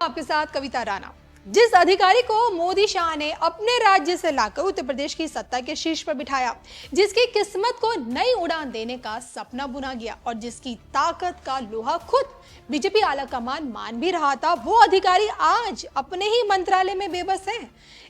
आपके साथ कविता राणा। जिस अधिकारी को मोदी शाह ने अपने राज्य से लाकर उत्तर प्रदेश की सत्ता के शीर्ष पर बिठाया, जिसकी किस्मत को नई उड़ान देने का सपना बुना गया और जिसकी ताकत का लोहा खुद बीजेपी आला कमान मान भी रहा था, वो अधिकारी आज अपने ही मंत्रालय में बेबस है।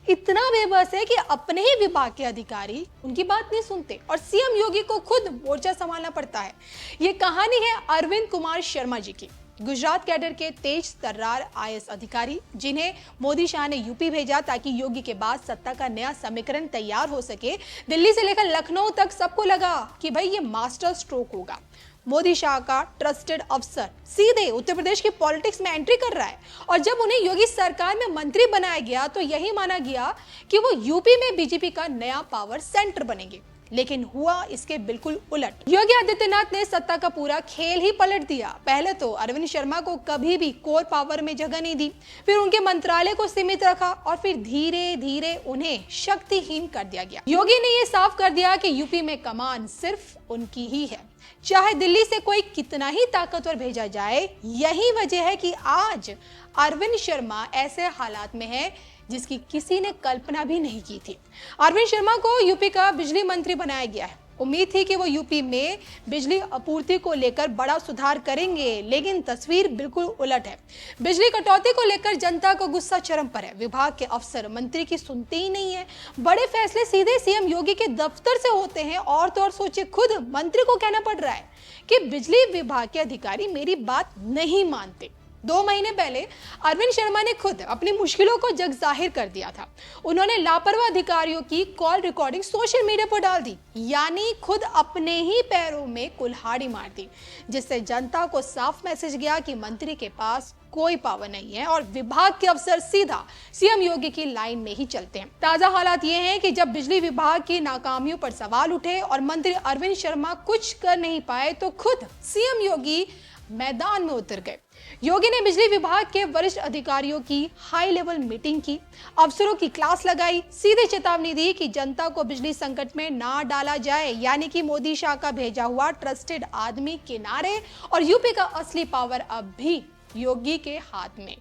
इतना बेबस है कि अपने ही विभाग के अधिकारी उनकी बात नहीं सुनते और सीएम योगी को खुद मोर्चा संभालना पड़ता है। ये कहानी है अरविंद कुमार शर्मा जी की, गुजरात कैडर के तेज तर्रार आईएएस अधिकारी, जिन्हें मोदी शाह ने यूपी भेजा ताकि योगी के बाद सत्ता का नया समीकरण तैयार हो सके। दिल्ली से लेकर लखनऊ तक सबको लगा कि भाई ये मास्टर स्ट्रोक होगा। मोदी शाह का ट्रस्टेड अफसर सीधे उत्तर प्रदेश की पॉलिटिक्स में एंट्री कर रहा है और जब उन्हें योगी सरकार में मंत्री बनाया गया तो यही माना गया कि वो यूपी में बीजेपी का नया पावर सेंटर बनेंगे। लेकिन हुआ इसके बिल्कुल उलट। योगी आदित्यनाथ ने सत्ता का पूरा खेल ही पलट दिया। पहले तो अरविंद शर्मा को कभी भी कोर पावर में जगह नहीं दी, फिर उनके मंत्रालय को सीमित रखा और फिर धीरे धीरे उन्हें शक्तिहीन कर दिया गया। योगी ने यह साफ कर दिया कि यूपी में कमान सिर्फ उनकी ही है, चाहे दिल्ली से कोई कितना ही ताकतवर भेजा जाए। यही वजह है कि आज अरविंद शर्मा ऐसे हालात में है जिसकी किसी ने कल्पना भी नहीं की थी। अरविंद शर्मा को यूपी का बिजली मंत्री बनाया गया है। उम्मीद थी कि वो यूपी में बिजली आपूर्ति को लेकर बड़ा सुधार करेंगे, लेकिन तस्वीर बिल्कुल उलट है। बिजली कटौती को लेकर जनता को गुस्सा चरम पर है। विभाग के अफसर मंत्री की सुनते ही नहीं है। बड़े फैसले सीधे सीएम योगी के दफ्तर से होते हैं और तो और सोचिए, खुद मंत्री को कहना पड़ रहा है कि बिजली विभाग के अधिकारी मेरी बात नहीं मानते। 2 महीने पहले अरविंद शर्मा ने खुद अपनी मुश्किलों को जग जाहिर कर दिया था। उन्होंने लापरवाह अधिकारियों की कॉल रिकॉर्डिंग सोशल मीडिया पर डाल दी, यानी खुद अपने ही पैरों में कुल्हाड़ी मार दी, जिससे जनता को साफ मैसेज गया कि मंत्री के पास कोई पावर नहीं है और विभाग के अफसर सीधा सीएम योगी की लाइन में ही चलते हैं। ताजा हालात ये हैं कि जब बिजली विभाग की नाकामियों पर सवाल उठे और मंत्री अरविंद शर्मा कुछ कर नहीं पाए तो खुद सीएम योगी मैदान में उतर गए। योगी ने बिजली विभाग के वरिष्ठ अधिकारियों की हाई लेवल मीटिंग की, अफसरों की क्लास लगाई, सीधे चेतावनी दी कि जनता को बिजली संकट में ना डाला जाए, यानी कि मोदी शाह का भेजा हुआ ट्रस्टेड आदमी किनारे और यूपी का असली पावर अब भी योगी के हाथ में।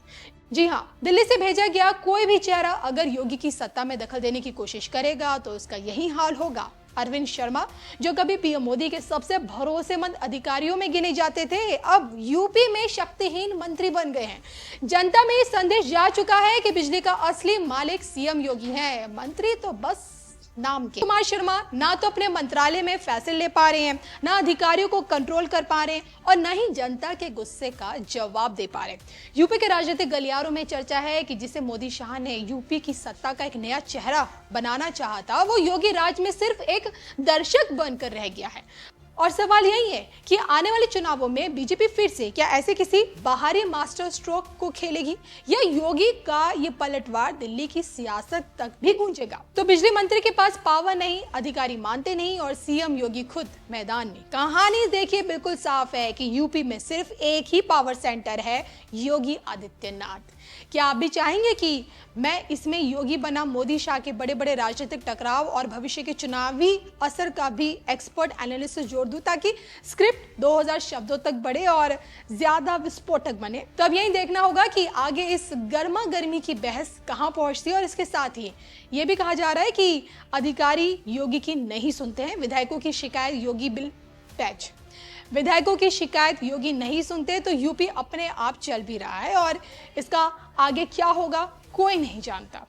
जी हाँ, दिल्ली से भेजा गया कोई भी चेहरा अगर योगी की सत्ता में दखल देने की कोशिश करेगा तो उसका यही हाल होगा। अरविंद शर्मा, जो कभी पीएम मोदी के सबसे भरोसेमंद अधिकारियों में गिने जाते थे, अब यूपी में शक्तिहीन मंत्री बन गए हैं। जनता में ये संदेश जा चुका है कि बिजली का असली मालिक सीएम योगी है, मंत्री तो बस नाम के। कुमार शर्मा ना तो अपने मंत्रालय में फैसले ले पा रहे हैं, ना अधिकारियों को कंट्रोल कर पा रहे हैं और ना ही जनता के गुस्से का जवाब दे पा रहे। यूपी के राजनीतिक गलियारों में चर्चा है कि जिसे मोदी शाह ने यूपी की सत्ता का एक नया चेहरा बनाना चाहा था, वो योगी राज में सिर्फ एक दर्शक बनकर रह गया है। और सवाल यही है कि आने वाले चुनावों में बीजेपी फिर से क्या ऐसे किसी बाहरी मास्टर स्ट्रोक को खेलेगी या योगी का ये पलटवार दिल्ली की सियासत तक भी गूंजेगा। तो बिजली मंत्री के पास पावर नहीं, अधिकारी मानते नहीं और सीएम योगी खुद मैदान में। कहानी देखिए बिल्कुल साफ है कि यूपी में सिर्फ एक ही पावर सेंटर है, योगी आदित्यनाथ। क्या आप भी चाहेंगे कि मैं इसमें योगी बना मोदी शाह के बड़े बड़े राजनीतिक टकराव और भविष्य के चुनावी असर का भी एक्सपर्ट एनालिसिस जोड़ दूं ताकि स्क्रिप्ट 2000 शब्दों तक बढ़े और ज्यादा विस्फोटक बने? तो अब यही देखना होगा कि आगे इस गर्मा गर्मी की बहस कहां पहुंचती है। और इसके साथ ही ये भी कहा जा रहा है कि अधिकारी योगी की नहीं सुनते हैं। विधायकों की शिकायत योगी बिल टैच, विधायकों की शिकायत योगी नहीं सुनते तो यूपी अपने आप चल भी रहा है और इसका आगे क्या होगा कोई नहीं जानता।